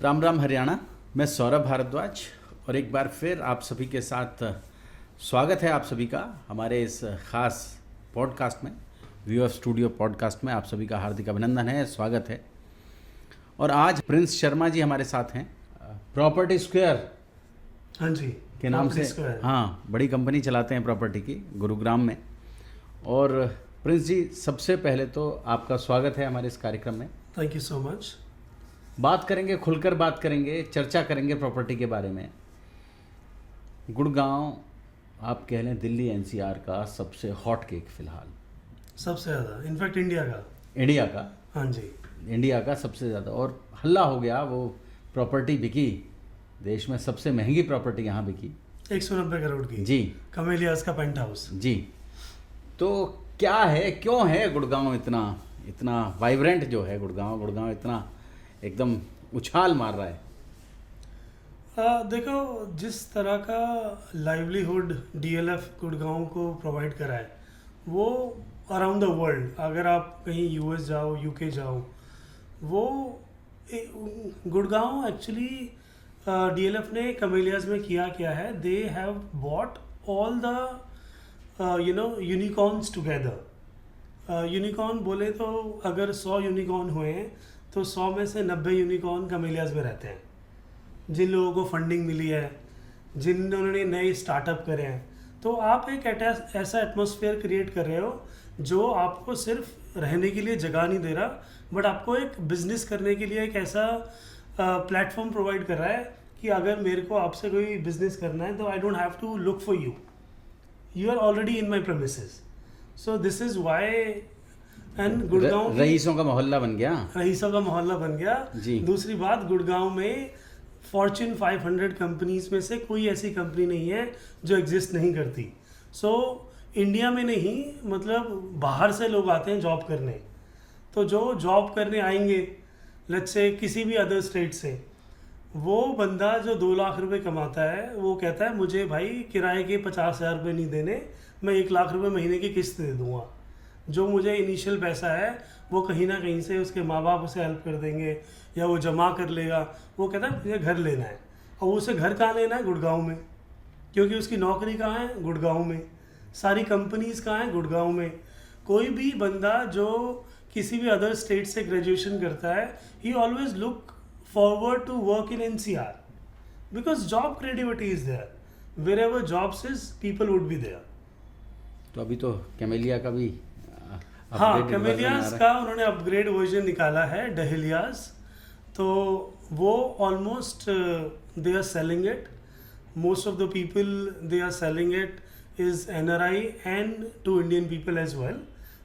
राम राम हरियाणा। मैं सौरभ भारद्वाज और एक बार फिर आप सभी के साथ स्वागत है आप सभी का हमारे इस ख़ास पॉडकास्ट में, व्यू ऑफ स्टूडियो पॉडकास्ट में। आप सभी का हार्दिक अभिनंदन है, स्वागत है। और आज प्रिंस शर्मा जी हमारे साथ हैं, प्रॉपर्टी स्क्वायर हाँ जी के नाम से। हाँ, बड़ी कंपनी चलाते हैं प्रॉपर्टी की गुरुग्राम में। और प्रिंस जी, सबसे पहले तो आपका स्वागत है हमारे इस कार्यक्रम में। Thank you so much. बात करेंगे, खुलकर बात करेंगे, चर्चा करेंगे प्रॉपर्टी के बारे में। गुड़गांव आप कह लें दिल्ली एनसीआर का सबसे हॉट केक फिलहाल, सबसे ज़्यादा, इनफैक्ट इंडिया का। हाँ जी, इंडिया का सबसे ज़्यादा। और हल्ला हो गया, वो प्रॉपर्टी बिकी, देश में सबसे महंगी प्रॉपर्टी यहाँ बिकी 190 करोड़ की जी, कमेलियास का पेंट हाउस जी। तो क्या है, क्यों है गुड़गांव इतना वाइब्रेंट जो है गुड़गांव इतना एकदम उछाल मार रहा है? देखो, जिस तरह का लाइवलीहुड डीएलएफ गुड़गांव को प्रोवाइड करा है वो अराउंड द वर्ल्ड, अगर आप कहीं यूएस जाओ, यूके जाओ, वो गुड़गांव एक्चुअली डीएलएफ ने कमेलियास में किया है, they have bought all the unicorns together. Unicorn बोले तो अगर 100 यूनिकॉर्न हुए हैं तो 100 में से 90 यूनिकॉर्न कमेलियास में रहते हैं, जिन लोगों को फंडिंग मिली है, जिन्होंने नए स्टार्टअप करे हैं। तो आप एक ऐसा एटमॉस्फेयर क्रिएट कर रहे हो जो आपको सिर्फ रहने के लिए जगह नहीं दे रहा, बट आपको एक बिजनेस करने के लिए एक ऐसा प्लेटफॉर्म प्रोवाइड कर रहा है कि अगर मेरे को आपसे कोई बिजनेस करना है तो I don't have to look for you are already in my premises. So this is why. And Gurgaon रईसों का मोहल्ला बन गया जी। दूसरी बात, गुड़गांव में फॉर्च्यून 500 कंपनीज में से कोई ऐसी कंपनी नहीं है जो एग्जिस्ट नहीं करती। सो इंडिया में नहीं, मतलब बाहर से लोग आते हैं जॉब करने, तो जो जॉब करने आएंगे लेट्स से किसी भी अदर स्टेट से, वो बंदा जो 2 लाख रुपए कमाता है वो कहता है मुझे भाई किराए के 50,000 रुपये नहीं देने, मैं 1 लाख रुपए महीने की किस्त दे दूँगा। जो मुझे इनिशियल पैसा है वो कहीं ना कहीं से उसके माँ बाप उसे हेल्प कर देंगे या वो जमा कर लेगा। वो कहता है मुझे घर लेना है, और उसे घर कहाँ लेना है? गुड़गांव में, क्योंकि उसकी नौकरी कहाँ है? गुड़गांव में। सारी कंपनीज कहाँ हैं? गुड़गांव में। कोई भी बंदा जो किसी भी अदर स्टेट से ग्रेजुएशन करता है, he always look forward to work in NCR because job creativity is there, wherever jobs is people would be there. तो अभी तो कैमेलिया का भी हाँ, कैमेलियास का उन्होंने अपग्रेड वर्जन निकाला है, डहेलियास। तो वो almost they are selling it, most of the people they are selling it is NRI and to Indian people as well.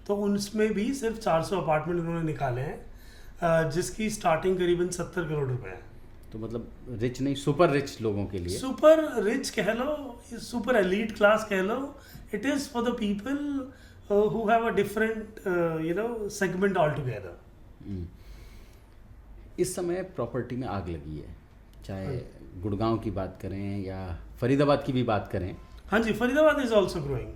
तो उनमें भी सिर्फ 400 अपार्टमेंट उन्होंने निकाले हैं, जिसकी स्टार्टिंग करीबन 70 करोड़ रुपए है। तो मतलब रिच नहीं, सुपर रिच लोगों के लिए, सुपर रिच कह लो, सुपर एलीट क्लास कह लो, it is for the people who have a different segment altogether। इस समय प्रॉपर्टी में आग लगी है, चाहे गुड़गांव की बात करें या फरीदाबाद की भी बात करें। हाँ जी, फरीदाबाद इज ऑल्सो ग्रोइंग।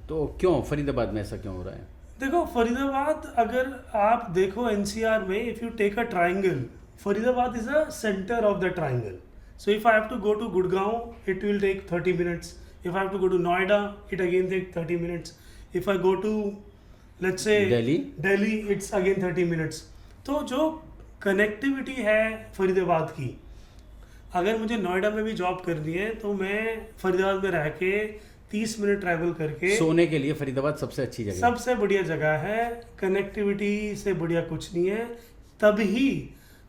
तो क्यों फरीदाबाद में ऐसा क्यों हो रहा है? देखो, फरीदाबाद अगर आप देखो एनसीआर में, if you take a triangle, Faridabad is a centre of the triangle. So if I have to go to Gurgaon, it will take 30 minutes. If I have to go to Noida, it again take 30 minutes. If I go to let's say Delhi, it's again 30 minutes। तो जो connectivity है फरीदाबाद की, अगर मुझे नोएडा में भी job करनी है तो मैं फरीदाबाद में रह के 30 मिनट ट्रैवल करके, सोने के लिए फरीदाबाद सबसे अच्छी जगह, सबसे बढ़िया जगह है। कनेक्टिविटी से बढ़िया कुछ नहीं है। तभी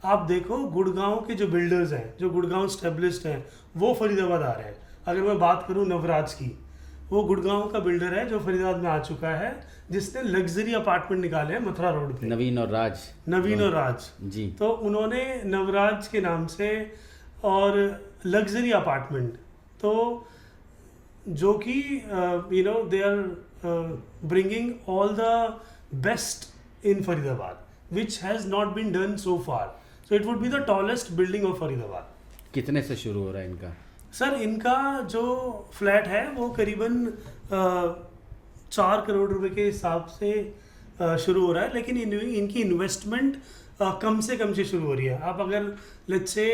आप देखो गुड़गांव के जो बिल्डर्स हैं, जो गुड़गांव स्टेब्लिश्ड हैं, वो फरीदाबाद आ रहे हैं। अगर मैं बात करूँ नवराज की, वो गुड़गांव का बिल्डर है जो फरीदाबाद में आ चुका है, जिसने लग्जरी अपार्टमेंट निकाले हैं मथुरा रोड पे। नवीन और राज जी। तो उन्होंने नवराज के नाम से और लग्जरी अपार्टमेंट, तो जो कि they are bringing all the best in Faridabad, which has not been done so far. So it would be the tallest building of Faridabad. कितने से शुरू हो रहा है इनका? सर, इनका जो फ्लैट है वो करीबन 4 करोड़ रुपए के हिसाब से शुरू हो रहा है, लेकिन इनकी इन्वेस्टमेंट कम से शुरू हो रही है। आप अगर लेट्स से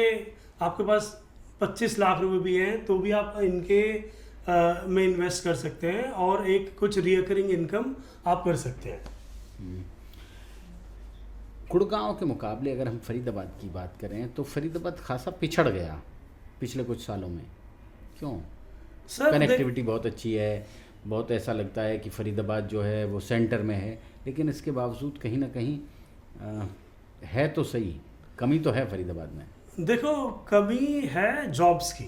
आपके पास 25 लाख रुपए भी हैं तो भी आप इनके में इन्वेस्ट कर सकते हैं और एक कुछ रिकरिंग इनकम आप कर सकते हैं। गुड़गांव के मुकाबले अगर हम फरीदाबाद की बात करें तो फरीदाबाद खासा पिछड़ गया पिछले कुछ सालों में, क्यों? सर कनेक्टिविटी बहुत अच्छी है, बहुत ऐसा लगता है कि फरीदाबाद जो है वो सेंटर में है, लेकिन इसके बावजूद कहीं ना कहीं है तो सही, कमी तो है फरीदाबाद में। देखो, कमी है जॉब्स की।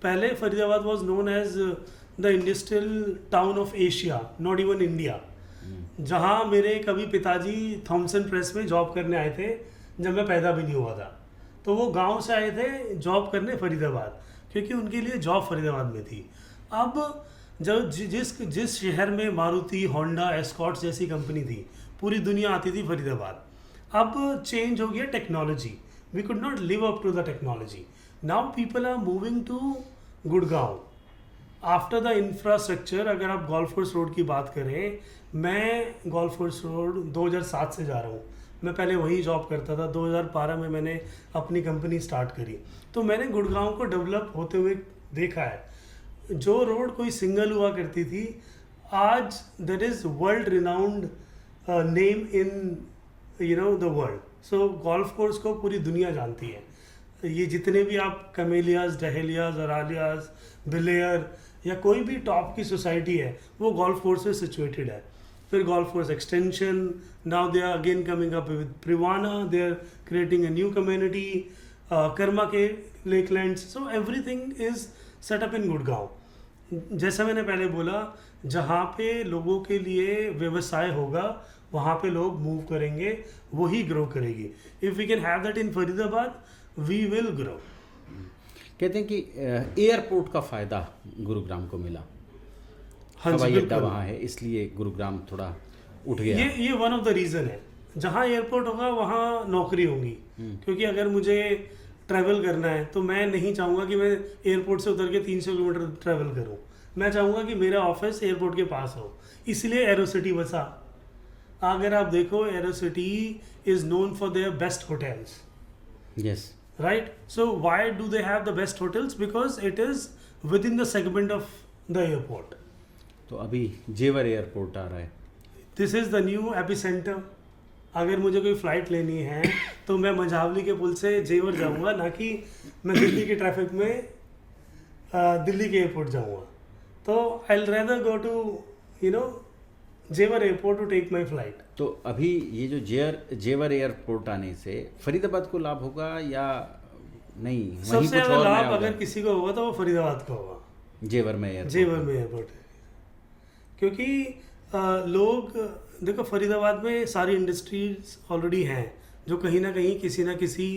पहले Faridabad was known as the industrial town of Asia, not even India. जहाँ मेरे कभी पिताजी थॉमसन प्रेस में जॉब करने आए थे जब मैं पैदा भी नहीं हुआ था, तो वो गांव से आए थे जॉब करने फरीदाबाद, क्योंकि उनके लिए जॉब फरीदाबाद में थी। अब जब जिस शहर में मारुति, होंडा, एस्कॉर्ट्स जैसी कंपनी थी, पूरी दुनिया आती थी फरीदाबाद। अब चेंज हो गया technology, we could not live up to the technology. Now people are moving to Gurgaon after the infrastructure. अगर आप गोल्फ कोर्स रोड की बात करें, मैं गोल्फ कोर्स रोड 2007 से जा रहा हूँ। मैं पहले वहीं जॉब करता था। 2012 में मैंने अपनी कंपनी स्टार्ट करी, तो मैंने गुड़गांव को डेवलप होते हुए देखा है। जो रोड कोई सिंगल हुआ करती थी, आज that is world renowned name in the world. So golf course को पूरी दुनिया जानती है। ये जितने भी आप कमेलियाज, डहेलियाज, अरालियाज, बिलेयर या कोई भी टॉप की सोसाइटी है, वो गोल्फ कोर्स में सिचुएटेड है। फिर golf course extension, now they are again coming up with Privana, they are creating a new community, Karma के Lakelands. So everything is set up in Gurgaon. जैसा मैंने पहले बोला, जहाँ पे लोगों के लिए व्यवसाय होगा वहाँ पे लोग मूव करेंगे, वही ग्रो करेगी। If we can have that in Faridabad, we will grow. कहते हैं कि एयरपोर्ट का फ़ायदा गुरुग्राम को मिला। हाँ जी, हवाई अड्डा बिल्कुल। वहाँ है, इसलिए गुरुग्राम थोड़ा उठ गया। ये वन ऑफ द रीज़न है। जहाँ एयरपोर्ट होगा वहाँ नौकरी होंगी, क्योंकि अगर मुझे ट्रैवल करना है तो मैं नहीं चाहूँगा कि मैं एयरपोर्ट से उतर के 300 किलोमीटर ट्रैवल करूँ। मैं चाहूँगा कि मेरा ऑफिस एयरपोर्ट के पास हो, इसलिए एरोसिटी बसा। अगर आप देखो, Aerocity is known for their best hotels, yes, right? So why do they have the best hotels? Because it is within the segment of the airport. तो अभी जेवर एयरपोर्ट आ रहा है। This is the new epicenter. अगर मुझे कोई flight लेनी है तो मैं मंझावली के पुल से जेवर जाऊंगा, ना कि मैं दिल्ली के ट्रैफिक में दिल्ली के एयरपोर्ट जाऊंगा। तो I will rather go to Jewar airport to take my flight. तो अभी ये जो जेवर एयरपोर्ट आने से फरीदाबाद को लाभ होगा या नहीं? वहीं सबसे कुछ ज़्यादा और नया लाभ होगा? अगर किसी को होगा तो वो फरीदाबाद का होगा। जेवर में एयरपोर्ट। जेवर में एयरपोर्ट है, क्योंकि लोग देखो, फरीदाबाद में सारी इंडस्ट्रीज ऑलरेडी हैं जो कहीं ना कहीं किसी ना किसी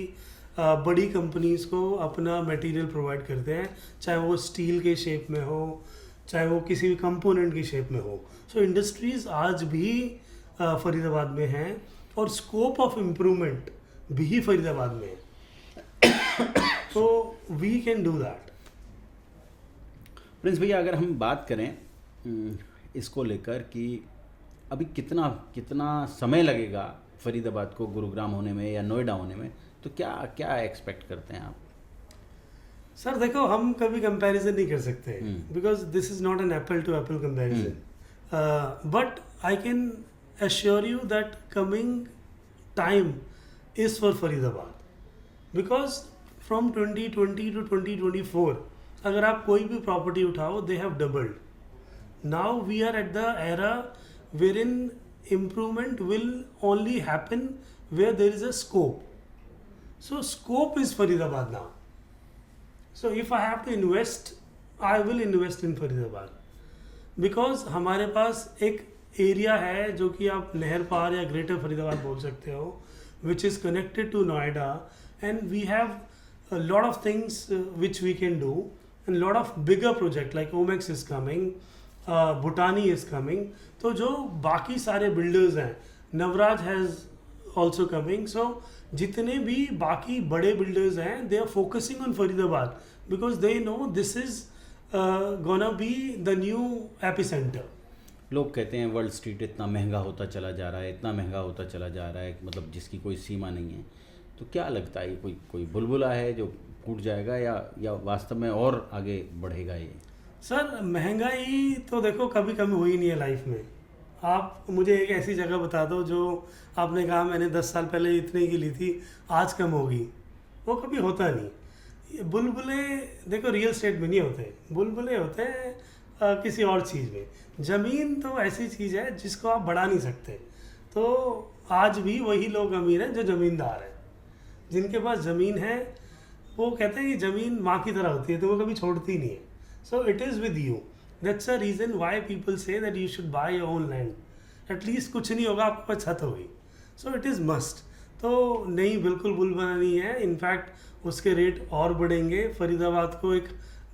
बड़ी कंपनीज को अपना मटेरियल प्रोवाइड करते हैं, चाहे वो स्टील के शेप में हो, चाहे वो किसी भी कंपोनेंट की शेप में हो। सो इंडस्ट्रीज आज भी फरीदाबाद में हैं और स्कोप ऑफ इम्प्रूवमेंट भी फरीदाबाद में है। तो we can do that. Prince भैया, अगर हम बात करें इसको लेकर कि अभी कितना समय लगेगा फरीदाबाद को गुरुग्राम होने में या नोएडा होने में, तो क्या एक्सपेक्ट करते हैं आप? सर देखो, हम कभी कंपैरिजन नहीं कर सकते, because this is not an apple to apple comparison. But I can assure you that coming time is for Faridabad, because from 2020 to 2024 अगर आप कोई भी प्रॉपर्टी उठाओ, they have doubled. Now we are at the era wherein improvement will only happen where there is a scope. So scope is Faridabad now. So if I have to invest, I will invest in Faridabad, because हमारे पास एक area है जो कि आप नहर पार या greater Faridabad बोल सकते हो, which is connected to Noida, and we have a lot of things which we can do, and lot of bigger project like Omex is coming, Bhutani is coming. तो जो बाकी सारे बिल्डर्स हैं, Navraj has also coming, so जितने भी बाकी बड़े builders हैं, they are focusing on Faridabad because they know this is gonna be the new epicentre. लोग कहते हैं वर्ल्ड स्ट्रीट इतना महंगा होता चला जा रहा है, इतना महंगा होता चला जा रहा है, मतलब जिसकी कोई सीमा नहीं है। तो क्या लगता है, कोई कोई बुलबुला है जो टूट जाएगा या वास्तव में और आगे बढ़ेगा ये? सर महंगाई तो देखो कभी कमी हुई नहीं है लाइफ में। आप मुझे एक ऐसी जगह बता दो जो आपने कहा मैंने 10 साल पहले इतने की ली थी, आज कम होगी, वो कभी होता नहीं। ये बुलबुले देखो रियल एस्टेट में नहीं होते, बुलबुले होते हैं किसी और चीज़ में। ज़मीन तो ऐसी चीज़ है जिसको आप बढ़ा नहीं सकते। तो आज भी वही लोग अमीर हैं जो ज़मींदार हैं, जिनके पास ज़मीन है। वो कहते हैं कि ज़मीन माँ की तरह होती है, तो वो कभी छोड़ती नहीं है। So it is with you, that's a reason why people say that you should by your own land. At least कुछ नहीं होगा, आपके पास छत होगी, सो इट इज़ मस्ट। तो नहीं, बिल्कुल बुलबुला नहीं है। इनफैक्ट उसके रेट और बढ़ेंगे। फरीदाबाद को एक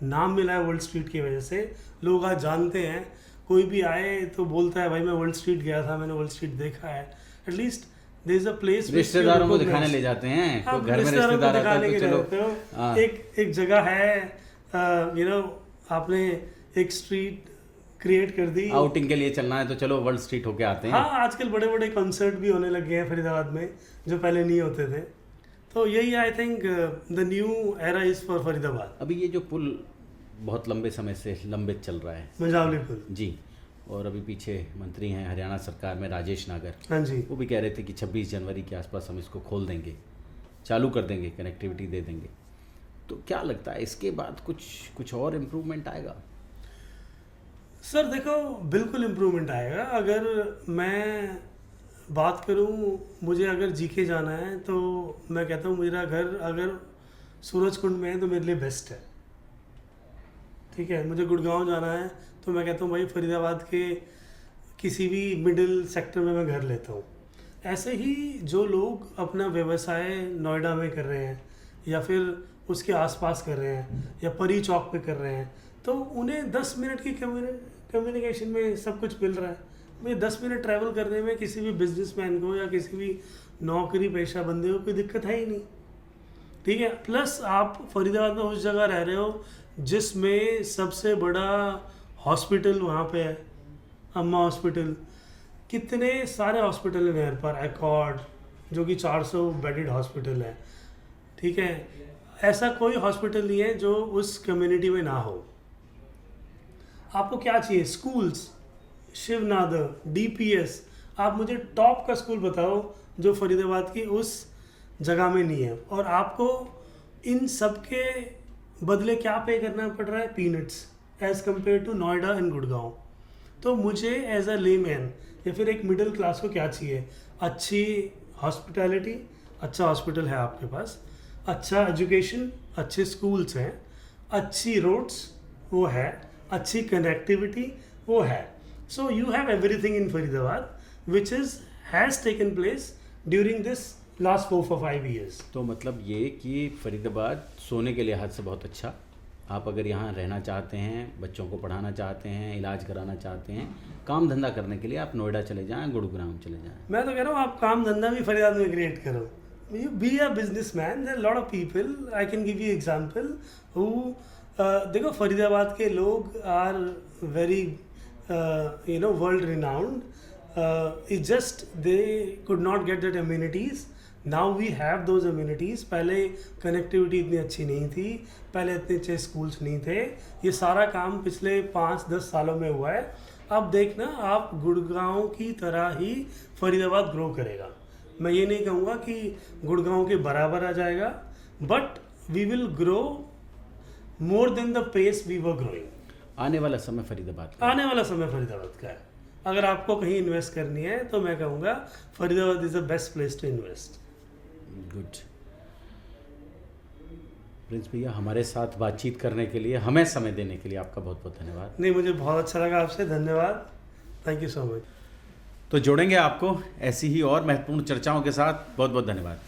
नाम मिला है वर्ल्ड स्ट्रीट की वजह से, लोग आज जानते हैं। कोई भी आए तो बोलता है भाई मैं वर्ल्ड स्ट्रीट गया था, मैंने वर्ल्ड स्ट्रीट देखा है। At least there is a place, रिश्तेदारों को दिखाने ले जाते हैं, आप कोई घर में रिश्तेदारों को रिश्तेदार आता दिखाने है के तो लिए चलो। रहते हो। हाँ। एक जगह है, यू नो, आपने एक स्ट्रीट क्रिएट कर दी, आउटिंग के लिए चलना है तो चलो वर्ल्ड स्ट्रीट होके आते हैं। हाँ आजकल बड़े बड़े कॉन्सर्ट भी होने लगे हैं फरीदाबाद में, जो पहले नहीं होते थे। तो यही I think the new era is for Faridabad. अभी ये जो पुल बहुत लंबे समय से लंबित चल रहा है, मंझावली पुल जी, और अभी पीछे मंत्री हैं हरियाणा सरकार में राजेश नागर, हाँ जी। वो भी कह रहे थे कि 26 जनवरी के आसपास हम इसको खोल देंगे, चालू कर देंगे, कनेक्टिविटी दे देंगे। तो क्या लगता है इसके बाद कुछ और इम्प्रूवमेंट आएगा? सर देखो बिल्कुल इम्प्रूवमेंट आएगा। अगर मैं बात करूं, मुझे अगर जीके जाना है तो मैं कहता हूं मेरा घर अगर सूरजकुंड में है तो मेरे लिए बेस्ट है, ठीक है। मुझे गुड़गांव जाना है तो मैं कहता हूं भाई फरीदाबाद के किसी भी मिडिल सेक्टर में मैं घर लेता हूं। ऐसे ही जो लोग अपना व्यवसाय नोएडा में कर रहे हैं या फिर उसके आसपास कर रहे हैं या परी चौक पे कर रहे हैं, तो उन्हें 10 मिनट की कम्युनिकेशन में सब कुछ मिल रहा है। मुझे 10 मिनट ट्रैवल करने में किसी भी बिजनेसमैन को या किसी भी नौकरी पेशा बंदे को कोई दिक्कत है ही नहीं, ठीक है। प्लस आप फरीदाबाद में उस जगह रह रहे हो जिसमें सबसे बड़ा हॉस्पिटल वहाँ पे है, अम्मा हॉस्पिटल। कितने सारे हॉस्पिटल हैं यहाँ पर, एकॉर्ड जो कि 400 बेडेड हॉस्पिटल है, ठीक है। ऐसा कोई हॉस्पिटल नहीं है जो उस कम्युनिटी में ना हो। आपको क्या चाहिए? Schools, Shiv Nadar, DPS. आप मुझे टॉप का स्कूल बताओ जो फरीदाबाद की उस जगह में नहीं है। और आपको इन सब के बदले क्या पे करना पड़ रहा है? Peanuts as compare to Noida and Gurgaon. तो मुझे एज अ लेमैन या फिर एक मिडिल क्लास को क्या चाहिए? अच्छी हॉस्पिटैलिटी, अच्छा हॉस्पिटल है आपके पास, अच्छा एजुकेशन, अच्छे स्कूल्स हैं, अच्छी रोड्स वो है, अच्छी कनेक्टिविटी वो है। So you have everything in Faridabad which has taken place during this last 4 or 5 years। तो मतलब ये कि फरीदाबाद सोने के लिहाज से बहुत अच्छा। आप अगर यहाँ रहना चाहते हैं, बच्चों को पढ़ाना चाहते हैं, इलाज कराना चाहते हैं, काम धंधा करने के लिए आप नोएडा चले जाएं, गुरुग्राम चले जाएं। मैं तो कह रहा हूँ आप काम धंधा भी फरीदाबाद में क्रिएट करो। You be a businessman. There are a lot of people. I can give you example who देखो फरीदाबाद के लोग are very world renowned. It's just they could not get that amenities. Now we have those amenities. पहले connectivity इतनी अच्छी नहीं थी, पहले इतने अच्छे स्कूल्स नहीं थे। ये सारा काम पिछले 5-10 सालों में हुआ है। अब देखना आप गुड़गांव की तरह ही फरीदाबाद ग्रो करेगा। मैं ये नहीं कहूँगा कि गुड़गांव के बराबर आ जाएगा, but we will grow more than the pace we were growing. आने वाला समय फरीदाबाद का आने वाला समय फरीदाबाद का है। अगर आपको कहीं इन्वेस्ट करनी है तो मैं कहूँगा Faridabad is the best place to invest. Good. Prince भैया, हमारे साथ बातचीत करने के लिए, हमें समय देने के लिए आपका बहुत बहुत धन्यवाद। नहीं, मुझे बहुत अच्छा लगा आपसे, धन्यवाद, थैंक यू सो मच। तो जोड़ेंगे आपको ऐसी ही और महत्वपूर्ण चर्चाओं के साथ। बहुत बहुत धन्यवाद।